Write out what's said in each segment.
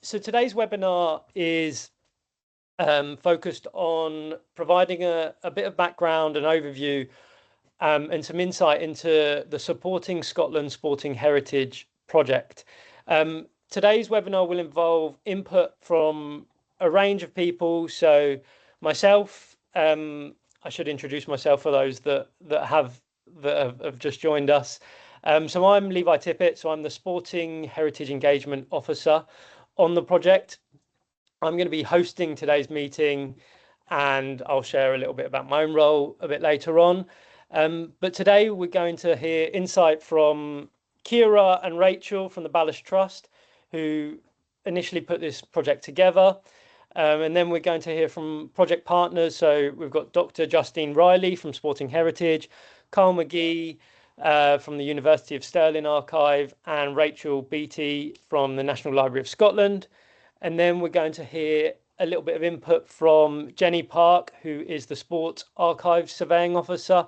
So today's webinar is focused on providing a bit of background and overview and some insight into the Supporting Scotland Sporting Heritage project. Today's webinar will involve input from a range of people. So myself, I should introduce myself for those that have just joined us. So I'm Levi Tippett, so I'm the Sporting Heritage Engagement Officer on the project. I'm going to be hosting today's meeting, and I'll share a little bit about my own role a bit later on. But today we're going to hear insight from Kira and Rachel from the Ballast Trust, who initially put this project together. And then we're going to hear from project partners. So we've got Dr. Justine Riley from Sporting Heritage, Carl McGee from the University of Stirling Archive, and Rachel Beattie from the National Library of Scotland. And then we're going to hear a little bit of input from Jenny Park, who is the Sports Archives Surveying Officer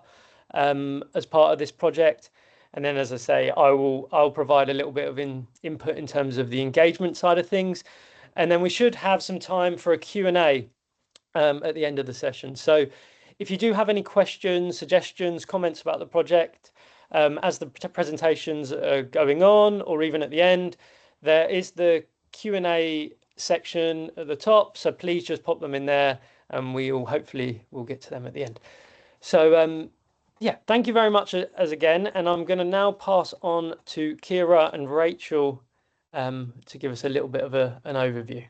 as part of this project. And then, as I say, I'll provide a little bit of input in terms of the engagement side of things. And then we should have some time for a Q&A at the end of the session. So if you do have any questions, suggestions, comments about the project, as the presentations are going on, or even at the end, there is the Q&A section at the top, so please just pop them in there and we'll get to them at the end. So yeah, thank you very much as again, and I'm going to now pass on to Kira and Rachel to give us a little bit of an overview.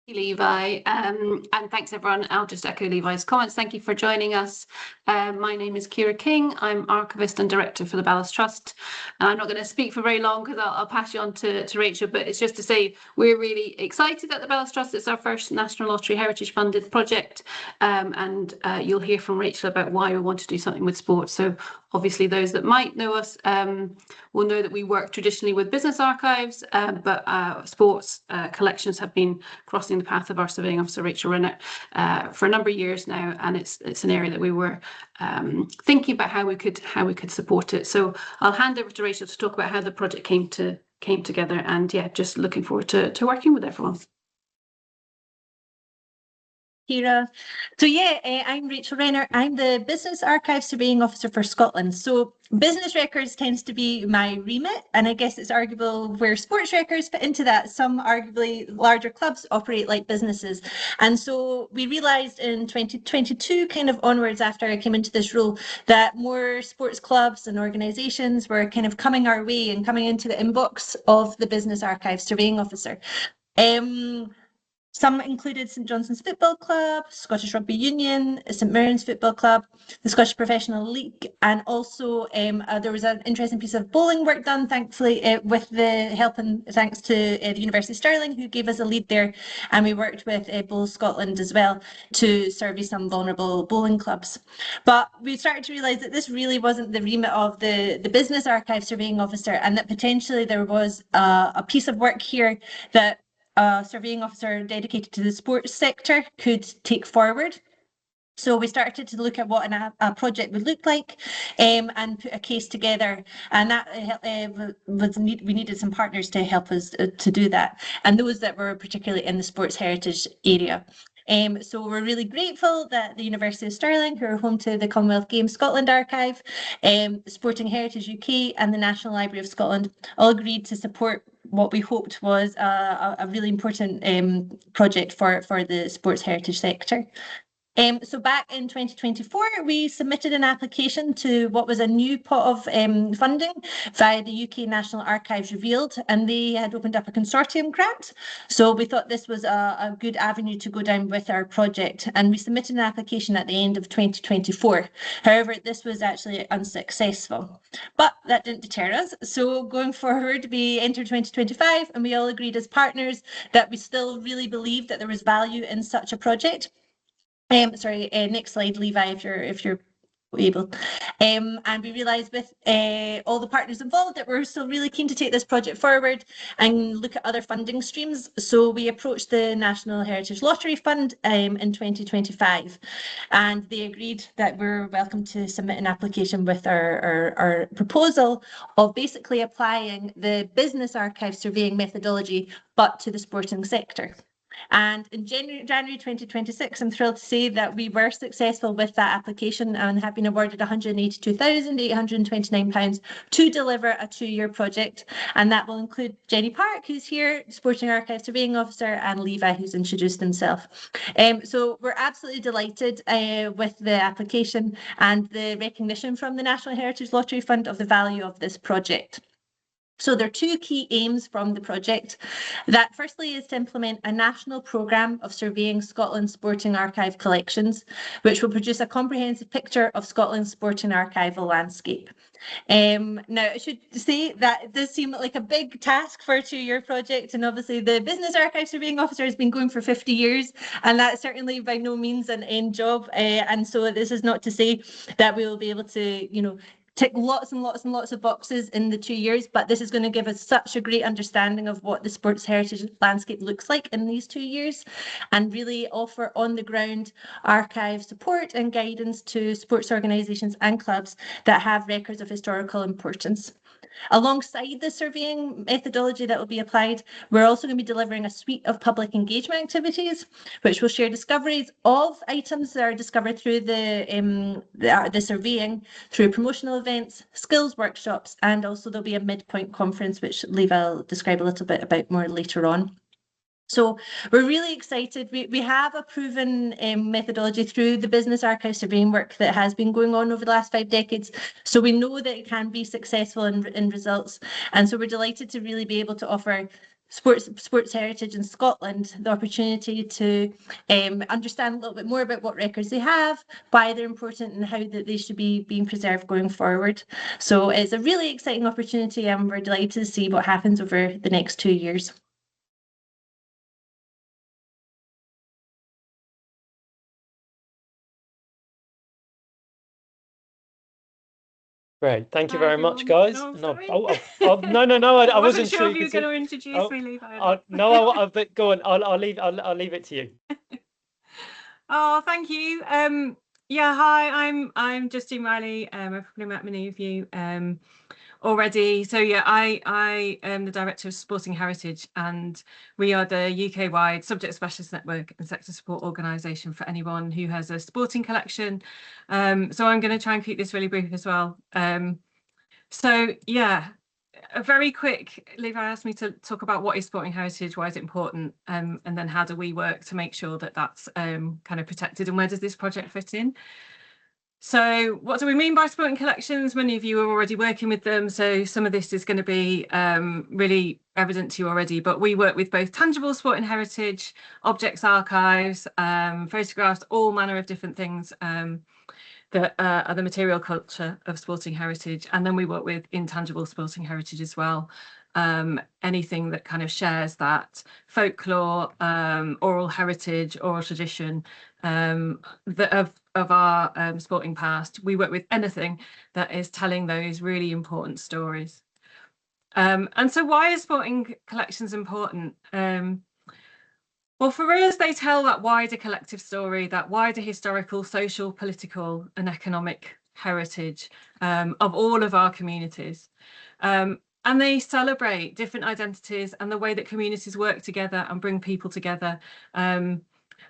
Levi, and thanks everyone. I'll just echo Levi's comments. Thank you for joining us. My name is Kira King. I'm Archivist and Director for the Ballast Trust. And I'm not going to speak for very long because I'll pass you on to Rachel, but it's just to say we're really excited at the Ballast Trust. It's our first National Lottery Heritage funded project, and you'll hear from Rachel about why we want to do something with sports. So obviously those that might know us will know that we work traditionally with business archives, but sports collections have been crossing the path of our surveying officer Rachel Renner for a number of years now, and it's an area that we were thinking about how we could support it. So I'll hand over to Rachel to talk about how the project came together, and yeah, just looking forward to working with everyone. Kira. So yeah, I'm Rachel Renner. I'm the Business Archive Surveying Officer for Scotland. So business records tends to be my remit, and I guess it's arguable where sports records fit into that. Some arguably larger clubs operate like businesses. And so we realised in 2022, kind of onwards after I came into this role, that more sports clubs and organisations were kind of coming our way and coming into the inbox of the Business Archive Surveying Officer. Some included St Johnstone's Football Club, Scottish Rugby Union, St Mirren's Football Club, the Scottish Professional League, and also there was an interesting piece of bowling work done, thankfully, with the help and thanks to the University of Stirling, who gave us a lead there, and we worked with Bowl Scotland as well to survey some vulnerable bowling clubs. But we started to realise that this really wasn't the remit of the Business Archive Surveying Officer, and that potentially there was a piece of work here that a surveying officer dedicated to the sports sector could take forward. So we started to look at what a project would look like and put a case together, and that we needed some partners to help us to do that, and those that were particularly in the sports heritage area. So we're really grateful that the University of Stirling, who are home to the Commonwealth Games Scotland Archive, Sporting Heritage UK and the National Library of Scotland all agreed to support what we hoped was a really important project for the sports heritage sector. So back in 2024, we submitted an application to what was a new pot of funding via the UK National Archives Revealed, and they had opened up a consortium grant. So we thought this was a good avenue to go down with our project, and we submitted an application at the end of 2024. However, this was actually unsuccessful, but that didn't deter us. So going forward, we entered 2025, and we all agreed as partners that we still really believed that there was value in such a project. Sorry, next slide, Levi, if you're able. And we realised with all the partners involved that we're still really keen to take this project forward and look at other funding streams. So we approached the National Heritage Lottery Fund in 2025, and they agreed that we're welcome to submit an application with our proposal of basically applying the business archive surveying methodology, but to the sporting sector. And in January 2026, I'm thrilled to say that we were successful with that application and have been awarded £182,829 to deliver a 2-year project. And that will include Jenny Park, who's here, Sporting Archive Surveying Officer, and Levi, who's introduced himself. So we're absolutely delighted with the application and the recognition from the National Heritage Lottery Fund of the value of this project. So there are 2 key aims from the project. That firstly is to implement a national programme of surveying Scotland's sporting archive collections, which will produce a comprehensive picture of Scotland's sporting archival landscape. Now, I should say that it does seem like a big task for a 2-year project, and obviously the Business Archive Surveying Officer has been going for 50 years, and that's certainly by no means an end job. And so this is not to say that we will be able to, tick lots and lots and lots of boxes in the 2 years, but this is going to give us such a great understanding of what the sports heritage landscape looks like in these 2 years, and really offer on the ground archive support and guidance to sports organisations and clubs that have records of historical importance. Alongside the surveying methodology that will be applied, we're also going to be delivering a suite of public engagement activities, which will share discoveries of items that are discovered through the surveying, through promotional events, skills workshops, and also there'll be a midpoint conference, which Levi will describe a little bit about more later on. So we're really excited. We have a proven methodology through the business archive surveying work that has been going on over the last 5 decades. So we know that it can be successful in results. And so we're delighted to really be able to offer sports heritage in Scotland the opportunity to understand a little bit more about what records they have, why they're important, and how that they should be being preserved going forward. So it's a really exciting opportunity, and we're delighted to see what happens over the next 2 years. Great, thank you very much, guys. No, No, no, I wasn't sure sure if you were going to introduce me, Levi. No, but go on. I'll leave it to you. Oh, thank you. Yeah, hi. I'm Justine Riley. I've probably met many of you already. So yeah, I am the Director of Sporting Heritage, and we are the UK-wide subject specialist network and sector support organisation for anyone who has a sporting collection. So I'm going to try and keep this really brief as well. So yeah, a very quick, Levi asked me to talk about what is sporting heritage, why is it important, and then how do we work to make sure that that's kind of protected, and where does this project fit in? So what do we mean by sporting collections? Many of you are already working with them, so some of this is going to be really evident to you already, but we work with both tangible sporting heritage, objects archives, photographs, all manner of different things that are the material culture of sporting heritage. And then we work with intangible sporting heritage as well. Anything that kind of shares that folklore, oral heritage, oral tradition of our sporting past. We work with anything that is telling those really important stories. And so why are sporting collections important? Well, for us, they tell that wider collective story, that wider historical, social, political and economic heritage of all of our communities. And they celebrate different identities and the way that communities work together and bring people together.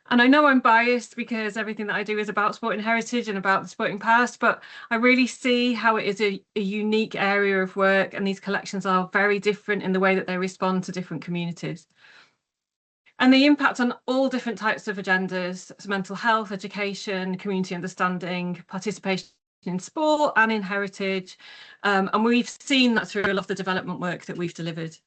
And I know I'm biased because everything that I do is about sporting heritage and about the sporting past, but I really see how it is a unique area of work, and these collections are very different in the way that they respond to different communities. And they impact on all different types of agendas, so mental health, education, community understanding, participation in sport and in heritage. And we've seen that through a lot of the development work that we've delivered.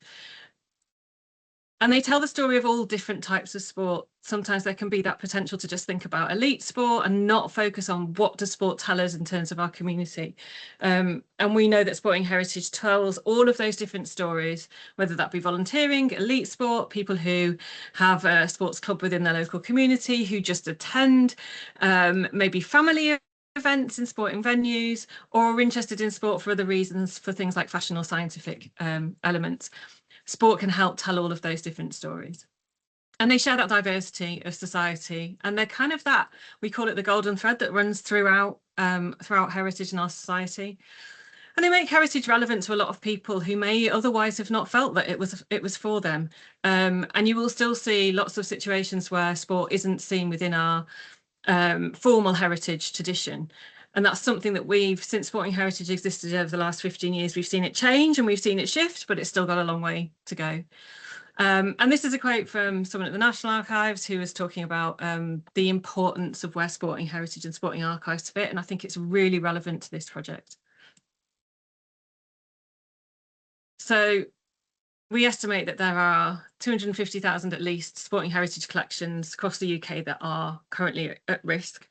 And they tell the story of all different types of sport. Sometimes there can be that potential to just think about elite sport and not focus on what does sport tell us in terms of our community. And we know that sporting heritage tells all of those different stories, whether that be volunteering, elite sport, people who have a sports club within their local community, who just attend, maybe family events in sporting venues, or are interested in sport for other reasons, for things like fashion or scientific elements, sport can help tell all of those different stories. And they share that diversity of society, and they're kind of that, we call it the golden thread that runs throughout heritage in our society. And they make heritage relevant to a lot of people who may otherwise have not felt that it was for them. And you will still see lots of situations where sport isn't seen within our formal heritage tradition. And that's something that since sporting heritage existed over the last 15 years, we've seen it change and we've seen it shift, but it's still got a long way to go. And this is a quote from someone at the National Archives who was talking about the importance of where sporting heritage and sporting archives fit. And I think it's really relevant to this project. So we estimate that there are 250,000 at least sporting heritage collections across the UK that are currently at risk.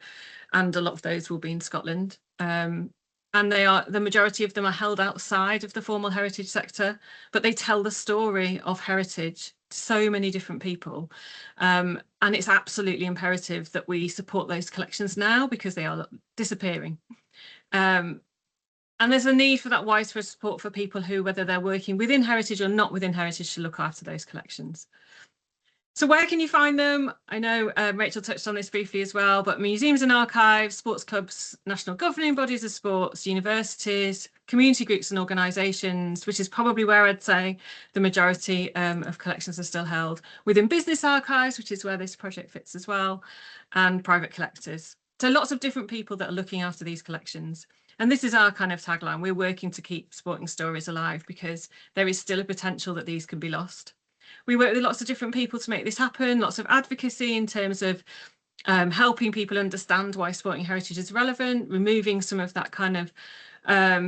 And a lot of those will be in Scotland. And the majority of them are held outside of the formal heritage sector, but they tell the story of heritage to so many different people. And it's absolutely imperative that we support those collections now, because they are disappearing. And there's a need for that widespread support for people who, whether they're working within heritage or not within heritage, to look after those collections. So where can you find them? I know Rachel touched on this briefly as well, but museums and archives, sports clubs, national governing bodies of sports, universities, community groups and organisations, which is probably where I'd say the majority of collections are still held, within business archives, which is where this project fits as well, and private collectors. So lots of different people that are looking after these collections. And this is our kind of tagline. We're working to keep sporting stories alive, because there is still a potential that these can be lost. We work with lots of different people to make this happen, lots of advocacy in terms of helping people understand why sporting heritage is relevant, removing some of that kind of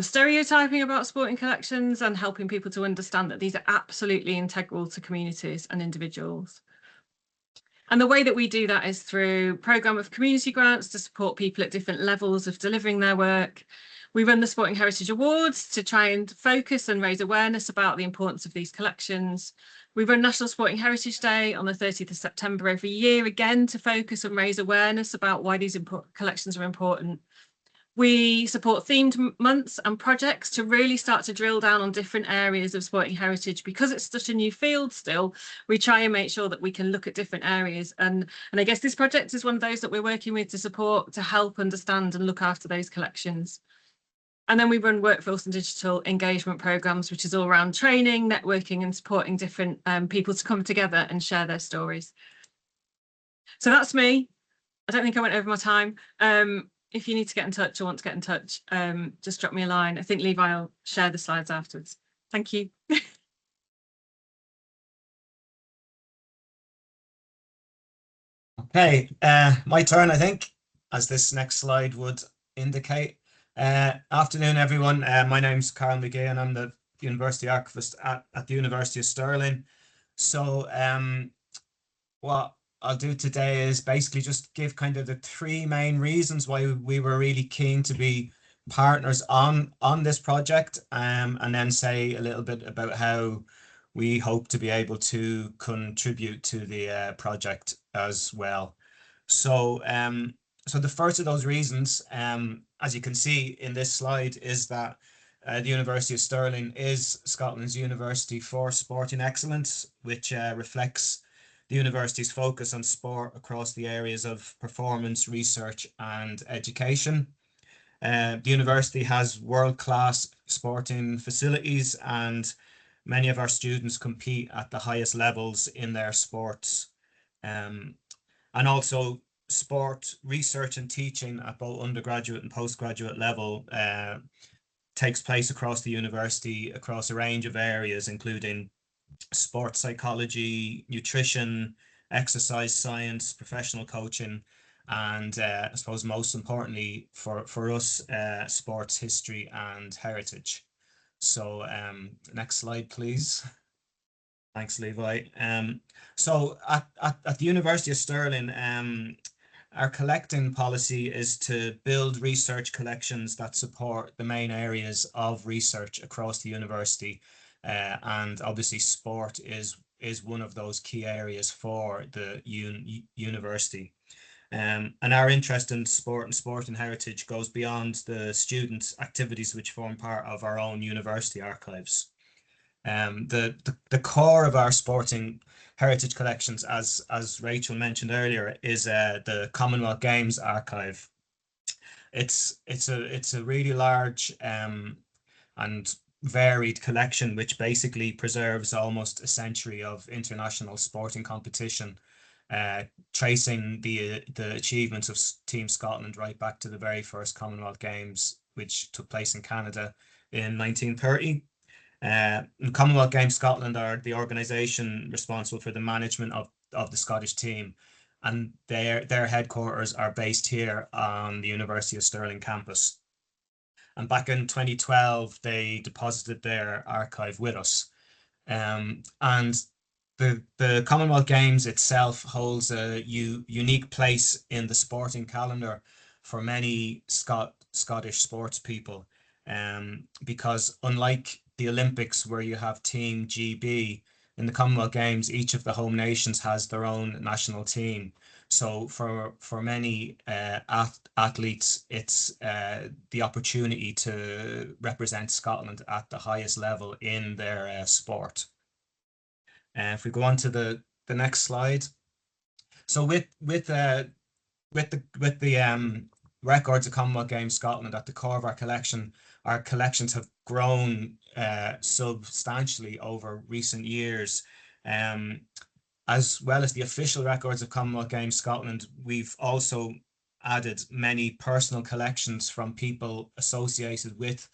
stereotyping about sporting collections, and helping people to understand that these are absolutely integral to communities and individuals. And the way that we do that is through a programme of community grants to support people at different levels of delivering their work. We run the Sporting Heritage Awards to try and focus and raise awareness about the importance of these collections. We run National Sporting Heritage Day on the 30th of September every year, again, to focus and raise awareness about why these collections are important. We support themed months and projects to really start to drill down on different areas of sporting heritage. Because it's such a new field still, we try and make sure that we can look at different areas. And I guess this project is one of those that we're working with to support, to help understand and look after those collections. And then we run workforce and digital engagement programs, which is all around training, networking and supporting different people to come together and share their stories. So that's me. I don't think I went over my time. If you need to get in touch or want to get in touch, just drop me a line. I think Levi will share the slides afterwards. Thank you. Okay, my turn, I think, as this next slide would indicate. Afternoon, everyone. My name's Carl McGee, and I'm the University Archivist at the University of Stirling. So what I'll do today is basically just give kind of the three main reasons why we were really keen to be partners on this project, and then say a little bit about how we hope to be able to contribute to the project as well. So so the first of those reasons, as you can see in this slide, is that the University of Stirling is Scotland's university for sporting excellence, which reflects the university's focus on sport across the areas of performance, research and education. The university has world-class sporting facilities, and many of our students compete at the highest levels in their sports. And also sport research and teaching at both undergraduate and postgraduate level takes place across the university across a range of areas, including sports psychology, nutrition, exercise science, professional coaching, and I suppose most importantly for us, sports history and heritage. So next slide, please. Thanks, Levi. So at the University of Stirling, our collecting policy is to build research collections that support the main areas of research across the university. And obviously sport is one of those key areas for the university. And our interest in sport and sporting heritage goes beyond the student activities which form part of our own university archives. The core of our sporting heritage collections, as Rachel mentioned earlier, is the Commonwealth Games archive. It's a really large and varied collection which basically preserves almost a century of international sporting competition, tracing the achievements of Team Scotland right back to the very first Commonwealth Games, which took place in Canada in 1930. Commonwealth Games Scotland are the organisation responsible for the management of the Scottish team, and their headquarters are based here on the University of Stirling campus. And back in 2012, they deposited their archive with us. And the Commonwealth Games itself holds a unique place in the sporting calendar for many Scottish sports people, because unlike the Olympics, where you have Team GB, in the Commonwealth Games, each of the home nations has their own national team. So for many athletes, it's the opportunity to represent Scotland at the highest level in their sport. If we go on to the next slide. So with the records of Commonwealth Games Scotland at the core of our collections have grown substantially over recent years. As well as the official records of Commonwealth Games Scotland, we've also added many personal collections from people associated with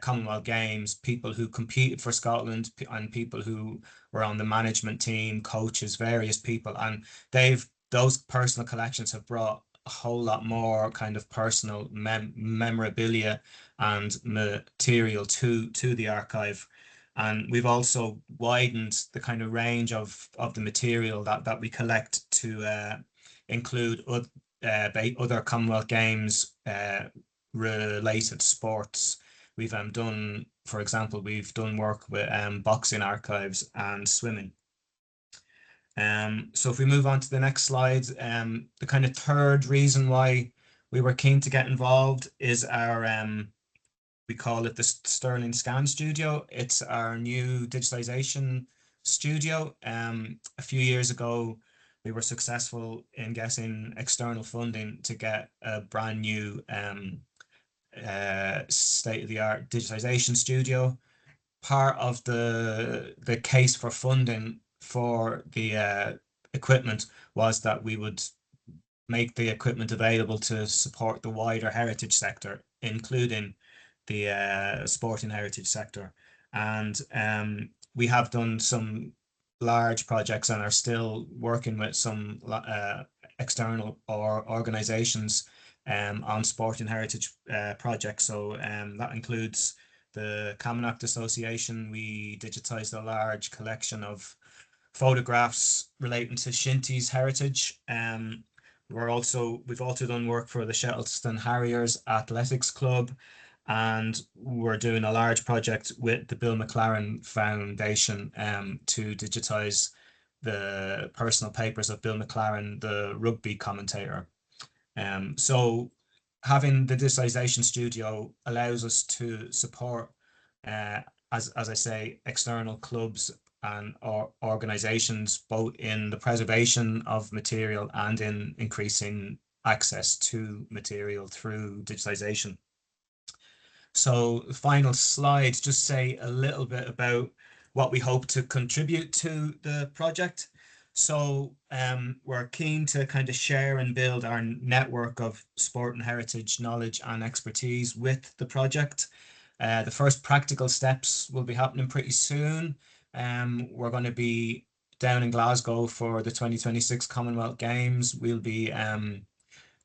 Commonwealth Games, people who competed for Scotland and people who were on the management team, coaches, various people. And those personal collections have brought a whole lot more kind of personal memorabilia and material to the archive. And we've also widened the kind of range of the material that we collect to include other Commonwealth Games related sports. We've done, for example, we've done work with boxing archives and swimming. So if we move on to the next slide, the kind of third reason why we were keen to get involved is our we call it the Stirling Scan Studio. It's our new digitization studio. A few years ago, we were successful in getting external funding to get a brand new state-of-the-art digitization studio. Part of the case for funding for the equipment was that we would make the equipment available to support the wider heritage sector, including the sporting heritage sector. And we have done some large projects and are still working with some external organizations on sporting heritage projects. So that includes the Camanachd Association. We digitized a large collection of photographs relating to Shinty's heritage. We've also done work for the Shettleston Harriers Athletics Club, and we're doing a large project with the Bill McLaren Foundation to digitize the personal papers of Bill McLaren, the rugby commentator. So having the digitization studio allows us to support, as I say, external clubs and organizations, both in the preservation of material and in increasing access to material through digitization. So the final slide, just say a little bit about what we hope to contribute to the project. So we're keen to kind of share and build our network of sport and heritage knowledge and expertise with the project. The first practical steps will be happening pretty soon. We're going to be down in Glasgow for the 2026 Commonwealth Games. We'll be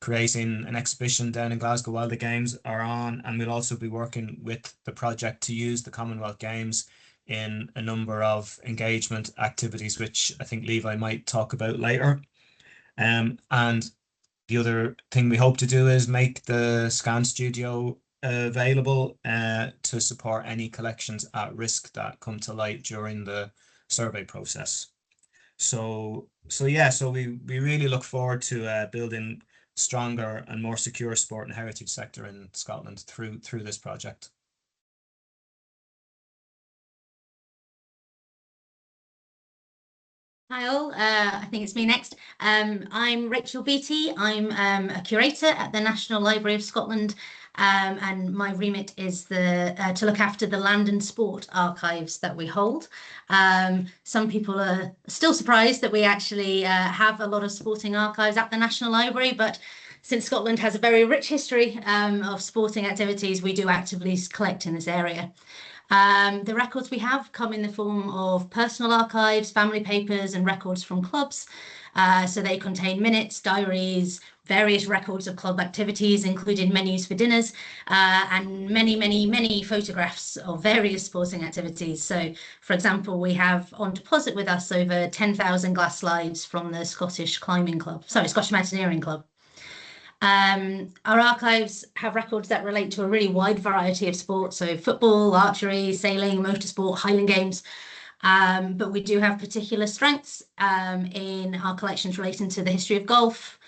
creating an exhibition down in Glasgow while the games are on, and we'll also be working with the project to use the Commonwealth Games in a number of engagement activities, which I think Levi might talk about later. And the other thing we hope to do is make the Scan Studio available to support any collections at risk that come to light during the survey process. So we really look forward to building stronger and more secure sport and heritage sector in Scotland through this project. Hi all, I think it's me next. I'm Rachel Beattie. I'm a curator at the National Library of Scotland, and my remit is to look after the land and sport archives that we hold. Some people are still surprised that we actually have a lot of sporting archives at the National Library, but since Scotland has a very rich history of sporting activities, we do actively collect in this area. The records we have come in the form of personal archives, family papers, and records from clubs. So they contain minutes, diaries, various records of club activities, including menus for dinners, and many photographs of various sporting activities. So, for example, we have on deposit with us over 10,000 glass slides from the Scottish Mountaineering Club. Our archives have records that relate to a really wide variety of sports, so football, archery, sailing, motorsport, Highland Games. But we do have particular strengths in our collections relating to the history of golf,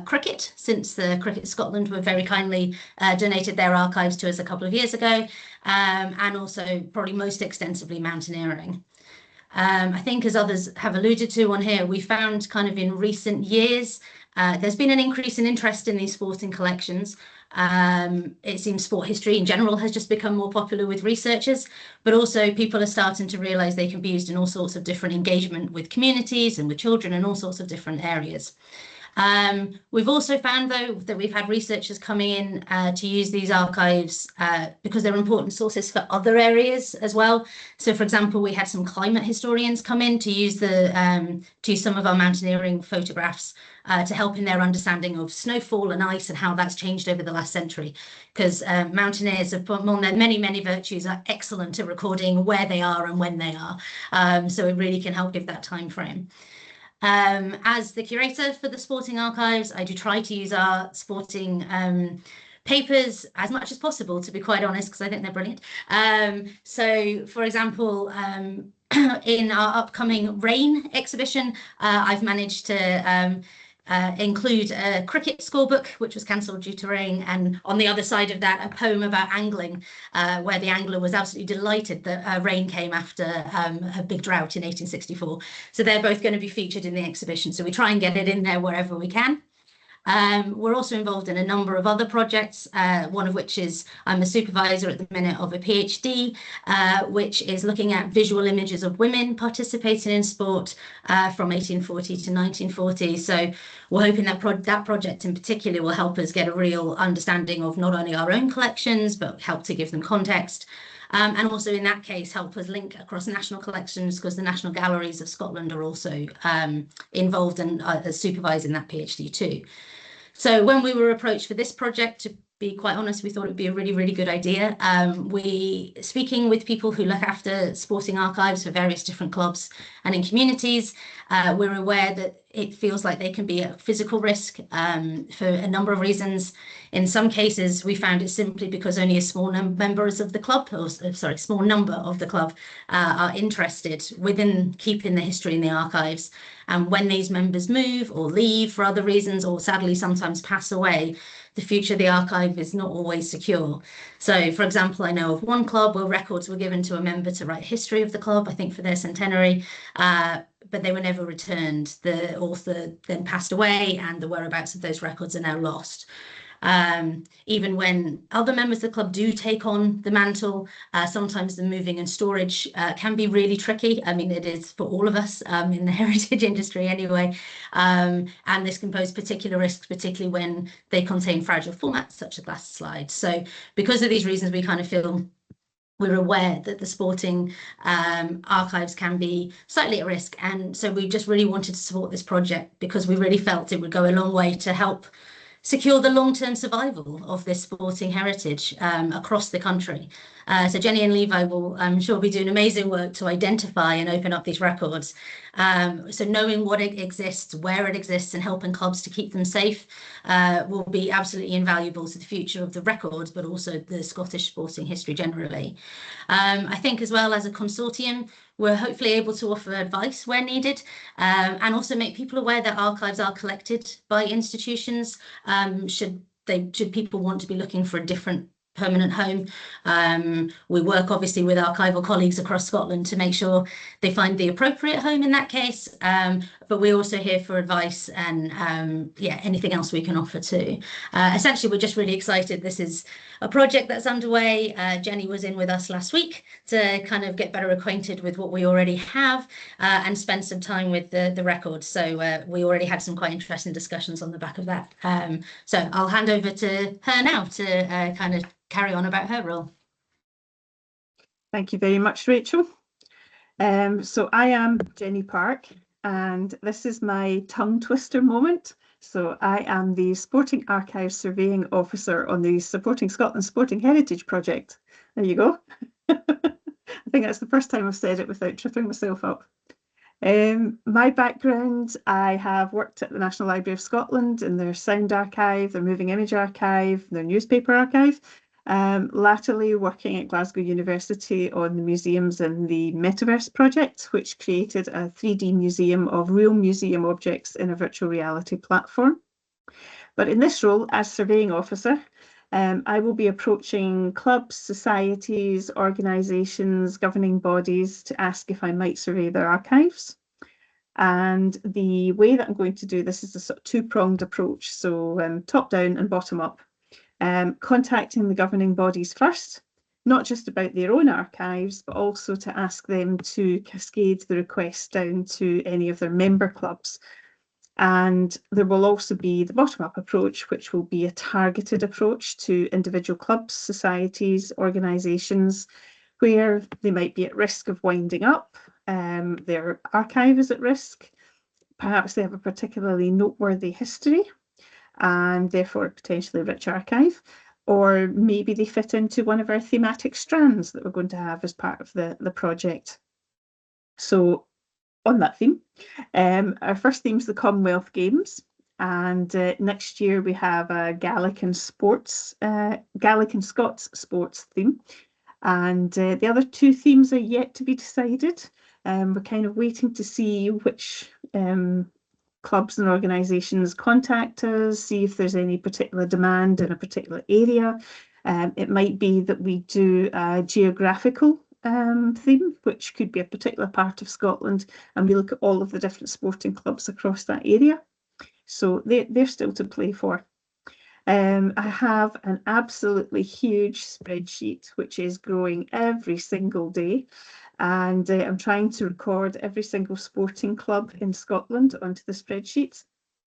cricket, since the Cricket Scotland were very kindly donated their archives to us a couple of years ago, and also probably most extensively mountaineering. I think, as others have alluded to on here, we found kind of in recent years there's been an increase in interest in these sporting collections. It seems sport history in general has just become more popular with researchers, but also people are starting to realise they can be used in all sorts of different engagement with communities and with children in all sorts of different areas. We've also found, though, that we've had researchers coming in to use these archives because they're important sources for other areas as well. So, for example, we had some climate historians come in to use some of our mountaineering photographs to help in their understanding of snowfall and ice and how that's changed over the last century. Because mountaineers, among their many virtues, are excellent at recording where they are and when they are. So it really can help give that time frame. As the curator for the sporting archives, I do try to use our sporting papers as much as possible, to be quite honest, because I think they're brilliant. So, for example, in our upcoming rain exhibition, I've managed to include a cricket scorebook, which was cancelled due to rain, and on the other side of that, a poem about angling, where the angler was absolutely delighted that rain came after a big drought in 1864. So they're both going to be featured in the exhibition. So we try and get it in there wherever we can. We're also involved in a number of other projects, one of which is I'm a supervisor at the minute of a PhD, which is looking at visual images of women participating in sport from 1840 to 1940. So we're hoping that that project in particular will help us get a real understanding of not only our own collections, but help to give them context. And also in that case, help us link across national collections, because the National Galleries of Scotland are also involved and supervising that PhD too. So when we were approached for this project, to be quite honest, we thought it would be a really good idea. Speaking with people who look after sporting archives for various different clubs and in communities, we're aware that it feels like they can be a physical risk for a number of reasons. In some cases, we found it simply because only a small number of the club are interested within keeping the history in the archives. And when these members move or leave for other reasons, or sadly sometimes pass away, the future of the archive is not always secure. So, for example, I know of one club where records were given to a member to write history of the club, I think for their centenary, but they were never returned. The author then passed away, and the whereabouts of those records are now lost. Even when other members of the club do take on the mantle, sometimes the moving and storage can be really tricky. I mean, it is for all of us in the heritage industry anyway. And this can pose particular risks, particularly when they contain fragile formats such as glass slides. So because of these reasons, we kind of feel we're aware that the sporting archives can be slightly at risk. And so we just really wanted to support this project because we really felt it would go a long way to help secure the long-term survival of this sporting heritage across the country. So Jenny and Levi will, I'm sure, be doing amazing work to identify and open up these records. So knowing what it exists, where it exists, and helping clubs to keep them safe will be absolutely invaluable to the future of the records, but also the Scottish sporting history generally. I think as well, as a consortium, we're hopefully able to offer advice where needed, and also make people aware that archives are collected by institutions, should people want to be looking for a different permanent home. We work obviously with archival colleagues across Scotland to make sure they find the appropriate home in that case, but we're also here for advice and yeah, anything else we can offer too. Essentially, we're just really excited. This is a project that's underway. Jenny was in with us last week to kind of get better acquainted with what we already have, and spend some time with the record. So we already had some quite interesting discussions on the back of that. So I'll hand over to her now to kind of carry on about her role. Thank you very much, Rachel. So I am Jenny Park, and this is my tongue twister moment. So I am the Sporting Archives Surveying Officer on the Supporting Scotland Sporting Heritage Project. There you go. I think that's the first time I've said it without tripping myself up. My background, I have worked at the National Library of Scotland in their sound archive, their moving image archive, their newspaper archive. Latterly working at Glasgow University on the museums and the Metaverse project, which created a 3D museum of real museum objects in a virtual reality platform. But in this role as surveying officer, I will be approaching clubs, societies, organisations, governing bodies to ask if I might survey their archives. And the way that I'm going to do this is a sort of two-pronged approach, so top down and bottom up. Contacting the governing bodies first, not just about their own archives, but also to ask them to cascade the request down to any of their member clubs. And there will also be the bottom-up approach, which will be a targeted approach to individual clubs, societies, organisations, where they might be at risk of winding up, their archive is at risk, perhaps they have a particularly noteworthy history, and therefore a potentially rich archive, or maybe they fit into one of our thematic strands that we're going to have as part of the project. So on that theme, our first theme is the Commonwealth Games, and next year we have a Gaelic and Scots sports theme, and the other two themes are yet to be decided. We're kind of waiting to see which clubs and organisations contact us, see if there's any particular demand in a particular area. It might be that we do a geographical theme, which could be a particular part of Scotland, and we look at all of the different sporting clubs across that area. So they're still to play for. I have an absolutely huge spreadsheet, which is growing every single day. And I'm trying to record every single sporting club in Scotland onto the spreadsheet.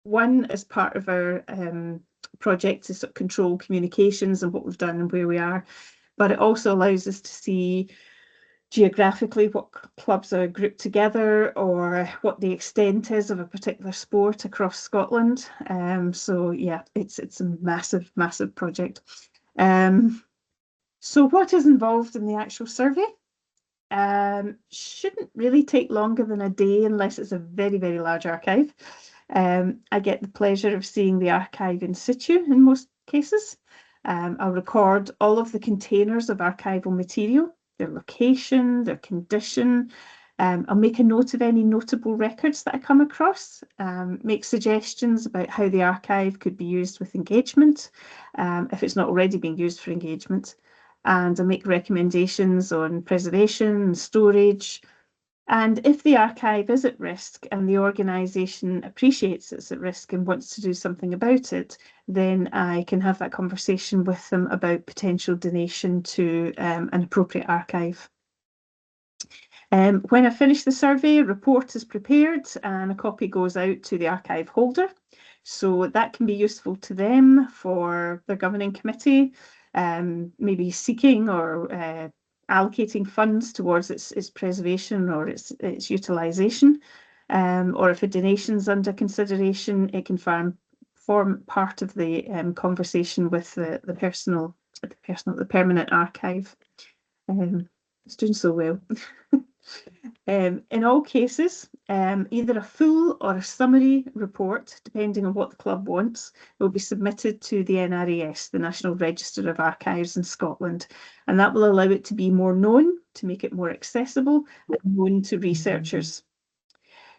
One, as part of our project to sort of control communications and what we've done and where we are, but it also allows us to see geographically what clubs are grouped together or what the extent is of a particular sport across Scotland. So yeah, it's a massive, massive project. So what is involved in the actual survey? Shouldn't really take longer than a day unless it's a very, very large archive. I get the pleasure of seeing the archive in situ in most cases. I'll record all of the containers of archival material, their location, their condition. I'll make a note of any notable records that I come across, make suggestions about how the archive could be used with engagement, if it's not already being used for engagement. And I make recommendations on preservation and storage. And if the archive is at risk and the organisation appreciates it's at risk and wants to do something about it, then I can have that conversation with them about potential donation to an appropriate archive. When I finish the survey, a report is prepared and a copy goes out to the archive holder. So that can be useful to them for their governing committee, maybe seeking or allocating funds towards its preservation or its utilisation, or if a donation is under consideration, it can form part of the conversation with the permanent archive. It's doing so well. In all cases, either a full or a summary report, depending on what the club wants, will be submitted to the NRAS, the National Register of Archives in Scotland, and that will allow it to be more known, to make it more accessible and known to researchers.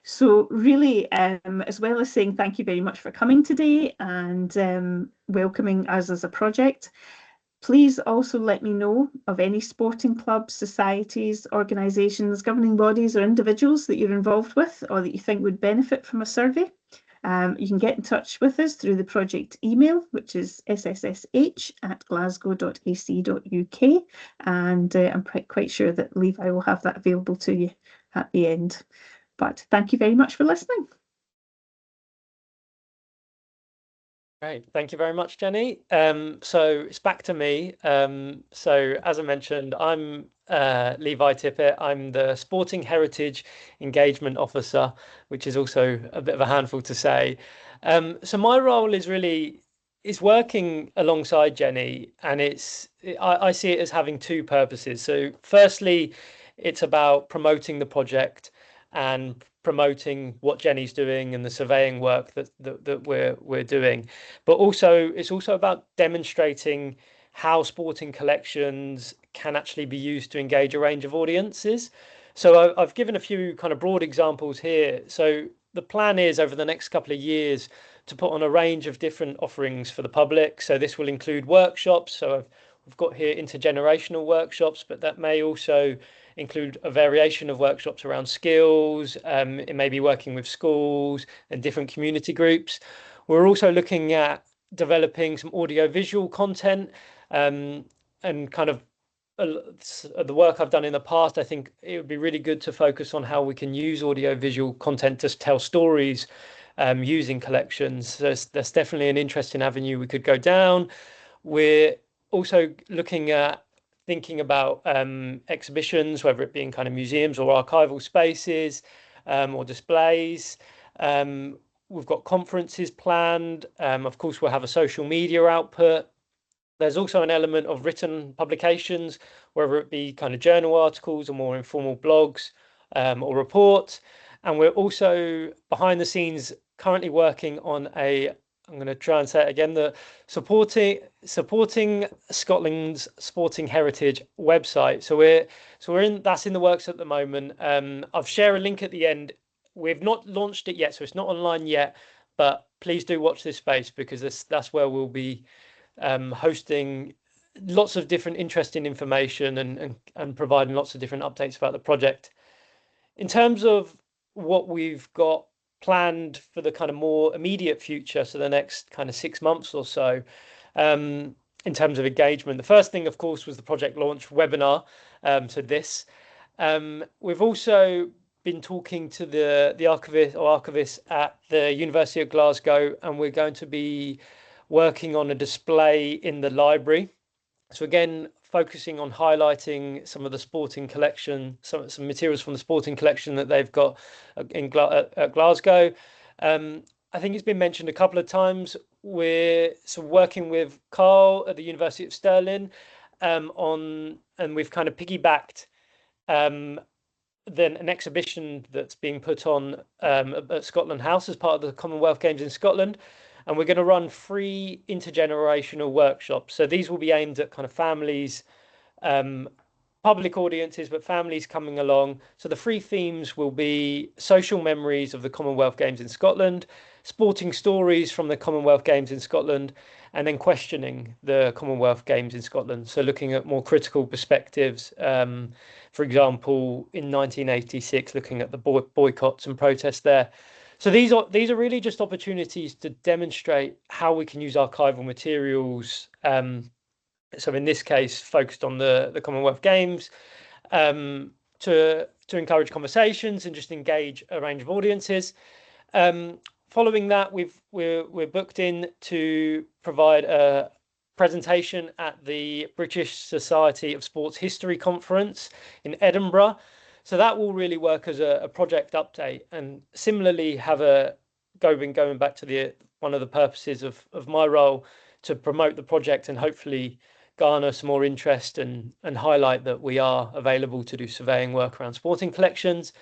So really, as well as saying thank you very much for coming today and welcoming us as a project, please also let me know of any sporting clubs, societies, organisations, governing bodies or individuals that you're involved with or that you think would benefit from a survey. You can get in touch with us through the project email, which is sssh@glasgow.ac.uk, and I'm quite sure that Levi will have that available to you at the end. But thank you very much for listening. Great, thank you very much, Jenny. So it's back to me. So as I mentioned, I'm Levi Tippett. I'm the Sporting Heritage Engagement Officer, which is also a bit of a handful to say. So my role is working alongside Jenny, and I see it as having two purposes. So firstly, it's about promoting the project and promoting what Jenny's doing and the surveying work that we're doing, but also it's also about demonstrating how sporting collections can actually be used to engage a range of audiences. So I've given a few kind of broad examples here. So the plan is over the next couple of years to put on a range of different offerings for the public. So this will include workshops. So we've got here intergenerational workshops, but that may also include a variation of workshops around skills. It may be working with schools and different community groups. We're also looking at developing some audiovisual content and kind of the work I've done in the past. I think it would be really good to focus on how we can use audiovisual content to tell stories using collections. So that's definitely an interesting avenue we could go down. We're also looking at thinking about exhibitions, whether it be in kind of museums or archival spaces or displays. We've got conferences planned. Of course, we'll have a social media output. There's also an element of written publications, whether it be kind of journal articles or more informal blogs or reports. And we're also behind the scenes currently working on I'm going to try and say it again, the supporting Scotland's sporting heritage website. So that's in the works at the moment. I'll share a link at the end. We've not launched it yet, so it's not online yet, but please do watch this space because that's where we'll be hosting lots of different interesting information and providing lots of different updates about the project. In terms of what we've got planned for the kind of more immediate future, so the next kind of 6 months or so, in terms of engagement, the first thing, of course, was the project launch webinar. So this, we've also been talking to the archivists at the University of Glasgow, and we're going to be working on a display in the library. So again, focusing on highlighting some of the sporting collection, some materials from the sporting collection that they've got at Glasgow. I think it's been mentioned a couple of times. We're working with Carl at the University of Stirling and we've kind of piggybacked then an exhibition that's being put on at Scotland House as part of the Commonwealth Games in Scotland. And we're going to run 3 intergenerational workshops. So these will be aimed at kind of families, public audiences, but families coming along. So the 3 themes will be social memories of the Commonwealth Games in Scotland, sporting stories from the Commonwealth Games in Scotland, and then questioning the Commonwealth Games in Scotland. So looking at more critical perspectives, for example, in 1986, looking at the boycotts and protests there. So these are really just opportunities to demonstrate how we can use archival materials. So in this case, focused on the Commonwealth Games, to encourage conversations and just engage a range of audiences. Following that, we're booked in to provide a presentation at the British Society of Sports History Conference in Edinburgh. So that will really work as a project update, and similarly have going back to one of the purposes of my role to promote the project and hopefully garner some more interest and highlight that we are available to do surveying work around sporting collections.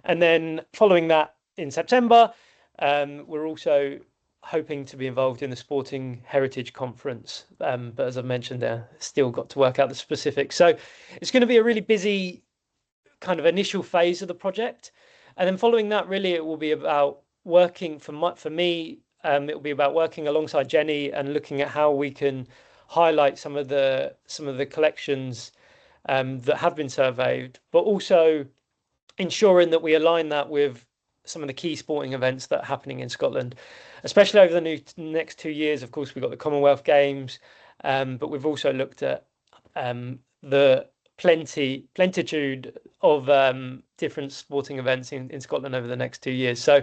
And then following that in September, we're also hoping to be involved in the Sporting Heritage Conference. But as I've mentioned there, still got to work out the specifics. So it's going to be a really busy kind of initial phase of the project. And then following that, really, it will be about working for me. It will be about working alongside Jenny and looking at how we can highlight some of the collections that have been surveyed, but also ensuring that we align that with some of the key sporting events that are happening in Scotland, especially over the next 2 years. Of course, we've got the Commonwealth Games, but we've also looked at the plenitude of different sporting events in Scotland over the next 2 years. So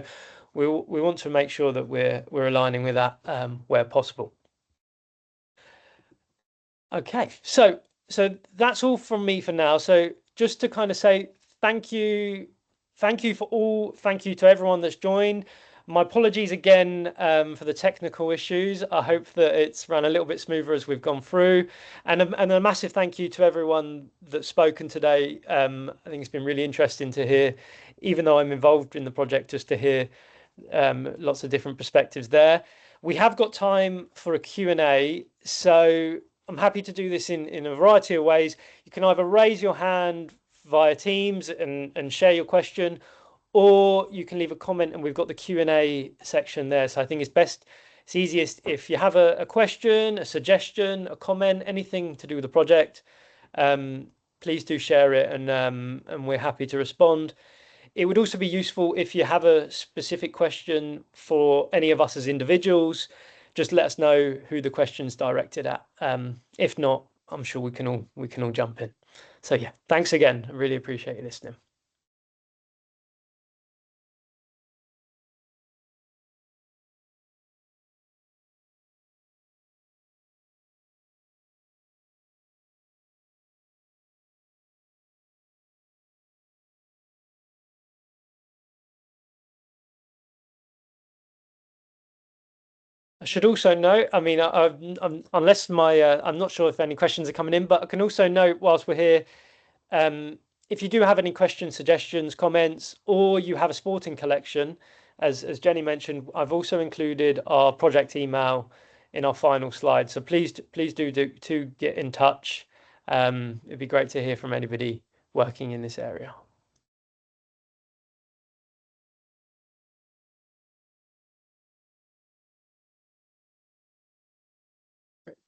we want to make sure that we're aligning with that where possible. Okay, so that's all from me for now. So just to kind of say thank you to everyone that's joined. My apologies again for the technical issues. I hope that it's run a little bit smoother as we've gone through, and a massive thank you to everyone that's spoken today. I think it's been really interesting to hear, even though I'm involved in the project, just to hear lots of different perspectives there. We have got time for a Q&A, so I'm happy to do this in a variety of ways. You can either raise your hand via Teams and share your question, or you can leave a comment, and we've got the Q&A section there. So I think it's easiest if you have a question, a suggestion, a comment, anything to do with the project, please do share it, and we're happy to respond. It would also be useful if you have a specific question for any of us as individuals, just let us know who the question's directed at. If not, I'm sure we can all jump in. So yeah, thanks again. I really appreciate you listening. I should also note, I mean, unless I'm not sure if any questions are coming in, but I can also note whilst we're here, if you do have any questions, suggestions, comments, or you have a sporting collection, as Jenny mentioned, I've also included our project email in our final slide. So please do get in touch. It'd be great to hear from anybody working in this area.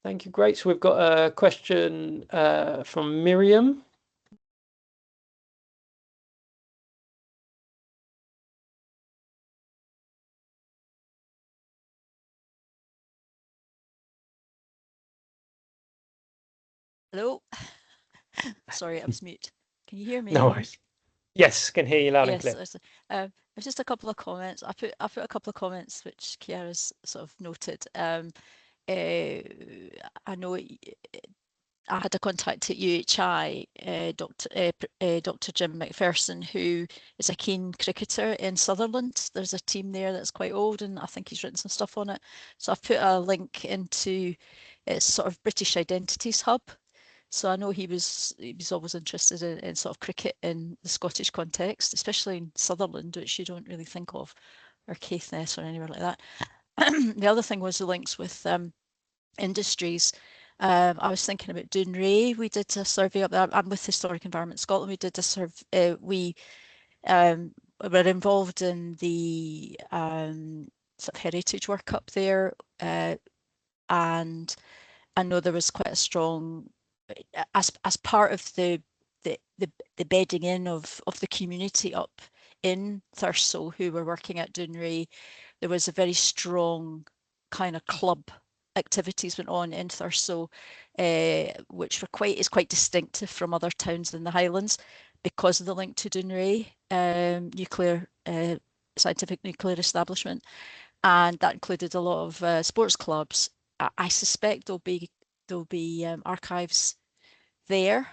Thank you. Great. So we've got a question from Miriam. Hello. Sorry, I was mute. Can you hear me? No worries. Yes, can hear you loud and clear. Yes, there's just a couple of comments. I put a couple of comments which Ciara's sort of noted. I know I had a contact at UHI, Dr. Jim McPherson, who is a keen cricketer in Sutherland. There's a team there that's quite old, and I think he's written some stuff on it. So I've put a link into its sort of British Identities Hub. So I know he was always interested in sort of cricket in the Scottish context, especially in Sutherland, which you don't really think of, or Caithness or anywhere like that. The other thing was the links with industries. I was thinking about Dounreay. We did a survey up there. I'm with Historic Environment Scotland. We did a survey. We were involved in the sort of heritage work up there, and I know there was quite a strong, as part of the bedding in of the community up in Thurso who were working at Dounreay. There was a very strong kind of club activities went on in Thurso, which were is quite distinctive from other towns in the Highlands because of the link to Dounreay nuclear scientific nuclear establishment, and that included a lot of sports clubs. I suspect there'll be archives there,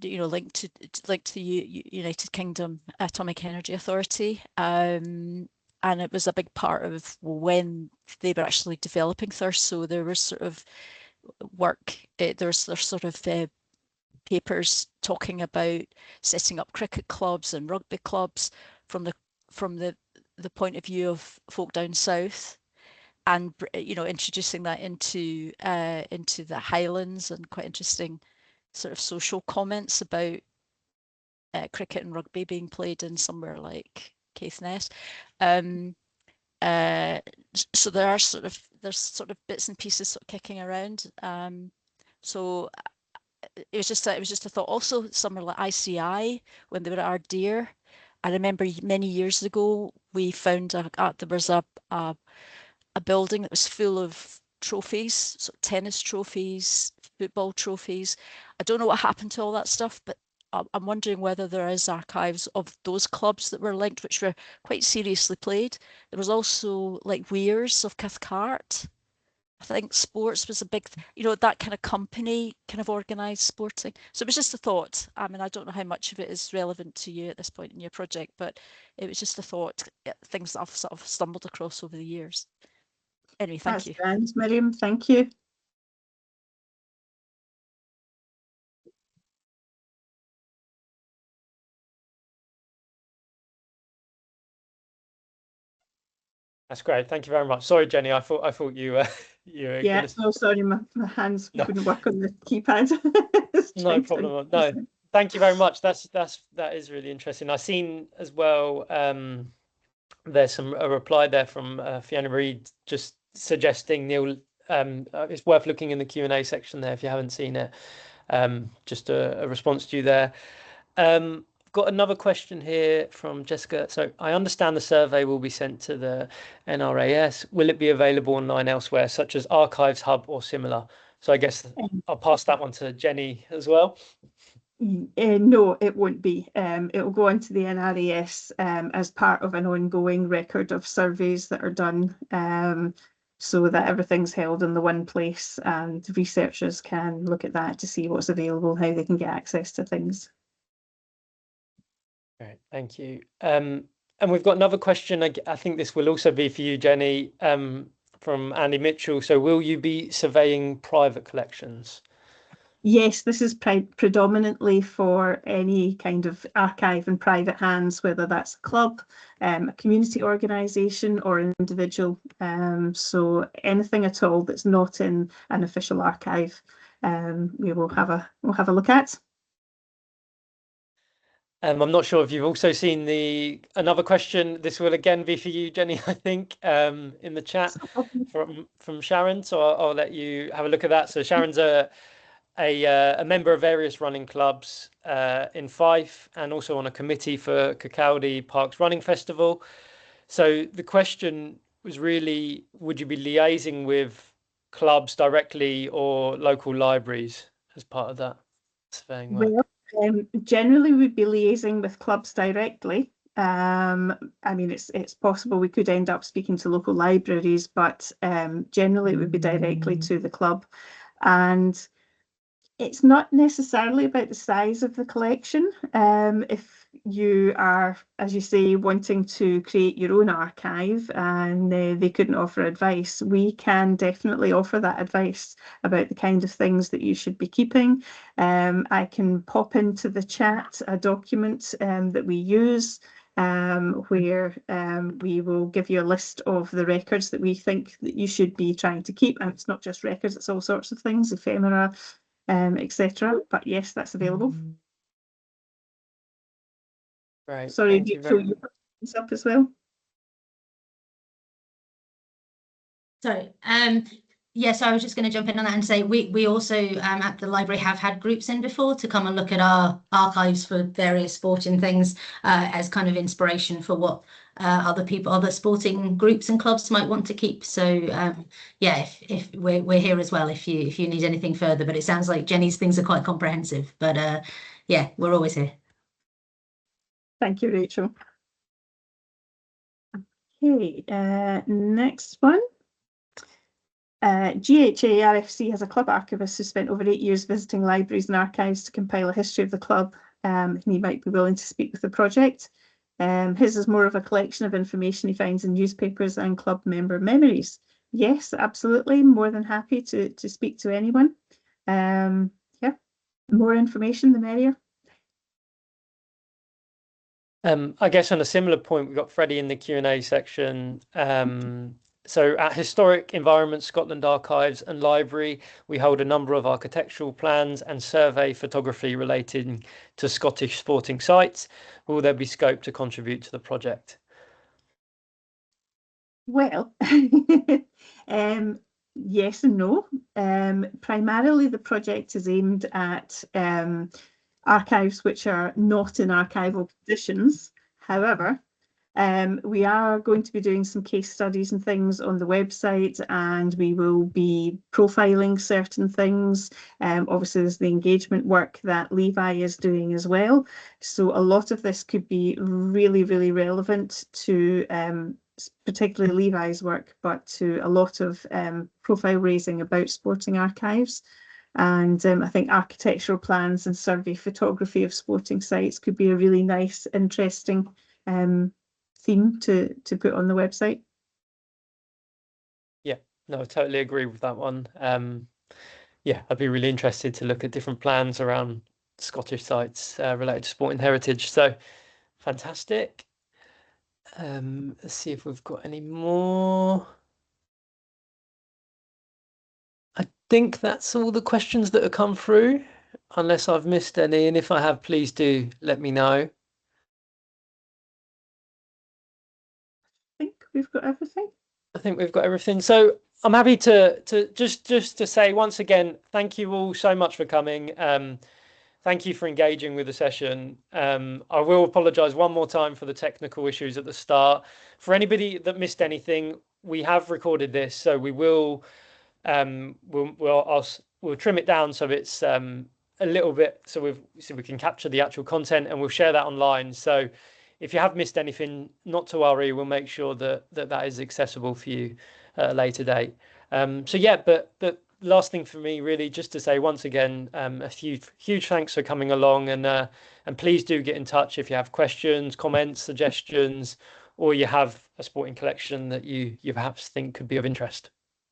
you know, linked to the United Kingdom Atomic Energy Authority. and it was a big part of when they were actually developing Thirst. So there was sort of work, there's sort of papers talking about setting up cricket clubs and rugby clubs from the point of view of folk down south, and introducing that into the Highlands, and quite interesting sort of social comments about cricket and rugby being played in somewhere like Caithness. So there's sort of bits and pieces sort of kicking around. So it was just a thought. Also, somewhere like ICI, when they were at Ardeer, I remember many years ago we found there was a building that was full of trophies, so tennis trophies, football trophies. I don't know what happened to all that stuff, but I'm wondering whether there is archives of those clubs that were linked, which were quite seriously played. There was also like Weirs of Cathcart. I think sports was a big, that kind of company kind of organised sporting. So it was just a thought. I mean, I don't know how much of it is relevant to you at this point in your project, but it was just a thought, things that I've sort of stumbled across over the years. Anyway, thank you. That's grand, Miriam. Thank you. That's great. Thank you very much. Sorry, Jenny. I thought you were. Yeah. No, sorry, my hands wouldn't work on the keypad. No problem. No, thank you very much. That is really interesting. I've seen as well. There's a reply there from Fiona Reid just suggesting, Neil, it's worth looking in the Q&A section there if you haven't seen it. Just a response to you there. Got another question here from Jessica. So I understand the survey will be sent to the NRAS. Will it be available online elsewhere, such as Archives Hub or similar? So I guess I'll pass that one to Jenny as well. No, it won't be. It will go onto the NRAS as part of an ongoing record of surveys that are done, so that everything's held in the one place, and researchers can look at that to see what's available, how they can get access to things. Great, thank you. And we've got another question. I think this will also be for you, Jenny, from Andy Mitchell. So will you be surveying private collections? Yes, this is predominantly for any kind of archive in private hands, whether that's a club, a community organisation or an individual. So anything at all that's not in an official archive, we'll have a look at. I'm not sure if you've also seen another question. This will again be for you, Jenny, I think, in the chat from Sharon. So I'll let you have a look at that. So Sharon's a member of various running clubs in Fife, and also on a committee for Kirkcaldy Parks Running Festival. So the question was really, would you be liaising with clubs directly or local libraries as part of that surveying work? Well, generally we'd be liaising with clubs directly. I mean, it's possible we could end up speaking to local libraries, but generally it would be directly to the club. And it's not necessarily about the size of the collection. If you are, as you say, wanting to create your own archive and they couldn't offer advice, we can definitely offer that advice about the kind of things that you should be keeping. I can pop into the chat a document that we use where we will give you a list of the records that we think that you should be trying to keep. And it's not just records, it's all sorts of things, ephemera, etc. But yes, that's available. Right. Sorry, Rachel, you put this up as well. Sorry. Yes, I was just going to jump in on that and say we also at the library have had groups in before to come and look at our archives for various sporting things as kind of inspiration for what other sporting groups and clubs might want to keep. So yeah, if we're here as well if you need anything further. But it sounds like Jenny's things are quite comprehensive. But yeah, we're always here. Thank you, Rachel. Okay, next one. GHA RFC has a club archivist who spent over 8 years visiting libraries and archives to compile a history of the club. He might be willing to speak with the project. His is more of a collection of information he finds in newspapers and club member memories. Yes, absolutely. More than happy to speak to anyone. Yeah, more information, the merrier. I guess on a similar point, we've got Freddie in the Q&A section. So at Historic Environment Scotland Archives and Library, we hold a number of architectural plans and survey photography relating to Scottish sporting sites. Will there be scope to contribute to the project? Well, yes and no. Primarily, the project is aimed at archives which are not in archival conditions. However, we are going to be doing some case studies and things on the website, and we will be profiling certain things. Obviously, there's the engagement work that Levi is doing as well. So a lot of this could be really, really relevant to particularly Levi's work, but to a lot of profile raising about sporting archives. And I think architectural plans and survey photography of sporting sites could be a really nice, interesting theme to put on the website. Yeah, no, I totally agree with that one. Yeah, I'd be really interested to look at different plans around Scottish sites related to sporting heritage. So fantastic. Let's see if we've got any more. I think that's all the questions that have come through, unless I've missed any. And if I have, please do let me know. I think we've got everything. I think we've got everything. So I'm happy to just to say once again, thank you all so much for coming. Thank you for engaging with the session. I will apologise one more time for the technical issues at the start. For anybody that missed anything, we have recorded this, so we will we'll trim it down so it's a little bit so we can capture the actual content, and we'll share that online. So if you have missed anything, not to worry, we'll make sure that is accessible for you at a later date. So yeah, but the last thing for me really just to say once again, a huge thanks for coming along, and please do get in touch if you have questions, comments, suggestions, or you have a sporting collection that you perhaps think could be of interest.